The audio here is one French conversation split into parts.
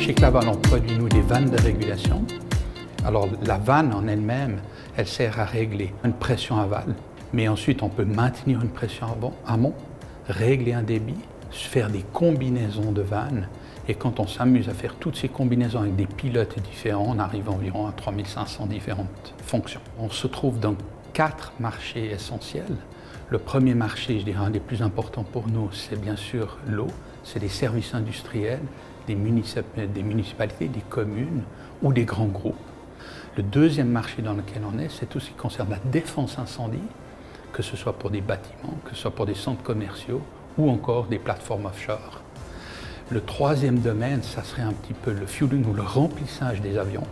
Chez Claval, on produit nous des vannes de régulation. Alors la vanne en elle-même, elle sert à régler une pression aval, mais ensuite on peut maintenir une pression amont, régler un débit, faire des combinaisons de vannes. Et quand on s'amuse à faire toutes ces combinaisons avec des pilotes différents, on arrive environ à 3500 différentes fonctions. On se trouve dans 4 marchés essentiels. Le premier marché, je dirais un des plus importants pour nous, c'est bien sûr l'eau. C'est des services industriels, des municipalités, des communes ou des grands groupes. Le deuxième marché dans lequel on est, c'est tout ce qui concerne la défense incendie, que ce soit pour des bâtiments, que ce soit pour des centres commerciaux ou encore des plateformes offshore. Le troisième domaine, ça serait un petit peu le fueling ou le remplissage des avions.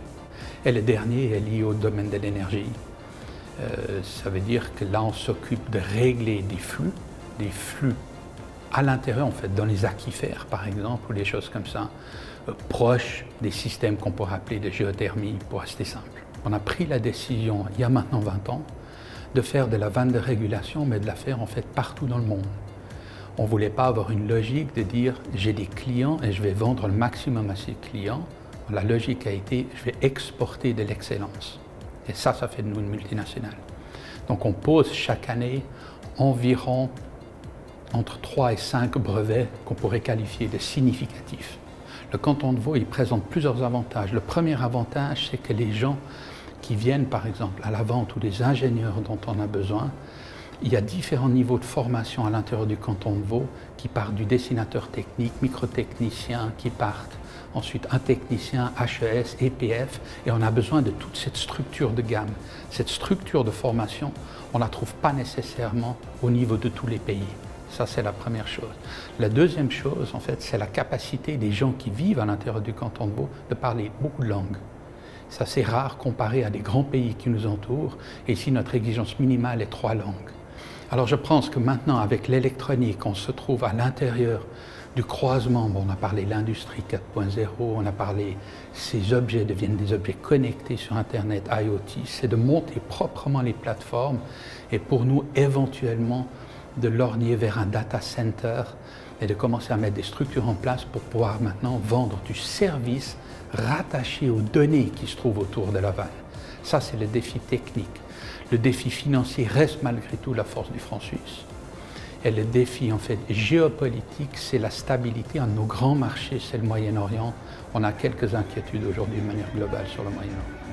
Et le dernier est lié au domaine de l'énergie. Ça veut dire que là, on s'occupe de régler des flux à l'intérieur, en fait, dans les aquifères, par exemple, ou des choses comme ça, proches des systèmes qu'on pourrait appeler de géothermie, pour rester simple. On a pris la décision, il y a maintenant 20 ans, de faire de la vanne de régulation, mais de la faire, en fait, partout dans le monde. On ne voulait pas avoir une logique de dire « j'ai des clients et je vais vendre le maximum à ces clients ». La logique a été « je vais exporter de l'excellence ». Et ça fait de nous une multinationale. Donc on pose chaque année environ entre 3 et 5 brevets qu'on pourrait qualifier de significatifs. Le canton de Vaud, il présente plusieurs avantages. Le premier avantage, c'est que les gens qui viennent, par exemple, à la vente ou des ingénieurs dont on a besoin, il y a différents niveaux de formation à l'intérieur du canton de Vaud qui partent du dessinateur technique, microtechnicien, qui partent ensuite un technicien, HES, EPF, et on a besoin de toute cette structure de gamme. Cette structure de formation, on ne la trouve pas nécessairement au niveau de tous les pays. Ça, c'est la première chose. La deuxième chose, en fait, c'est la capacité des gens qui vivent à l'intérieur du canton de Vaud de parler beaucoup de langues. Ça, c'est rare comparé à des grands pays qui nous entourent. Et ici, notre exigence minimale est 3 langues. Alors, je pense que maintenant, avec l'électronique, on se trouve à l'intérieur du croisement. Bon, on a parlé de l'industrie 4.0, on a parlé ces objets deviennent des objets connectés sur Internet, IoT. C'est de monter proprement les plateformes et pour nous, éventuellement, de lorgner vers un data center et de commencer à mettre des structures en place pour pouvoir maintenant vendre du service rattaché aux données qui se trouvent autour de la vanne. Ça, c'est le défi technique. Le défi financier reste malgré tout la force du franc suisse. Et le défi, en fait, géopolitique, c'est la stabilité. Un de nos grands marchés, c'est le Moyen-Orient. On a quelques inquiétudes aujourd'hui de manière globale sur le Moyen-Orient.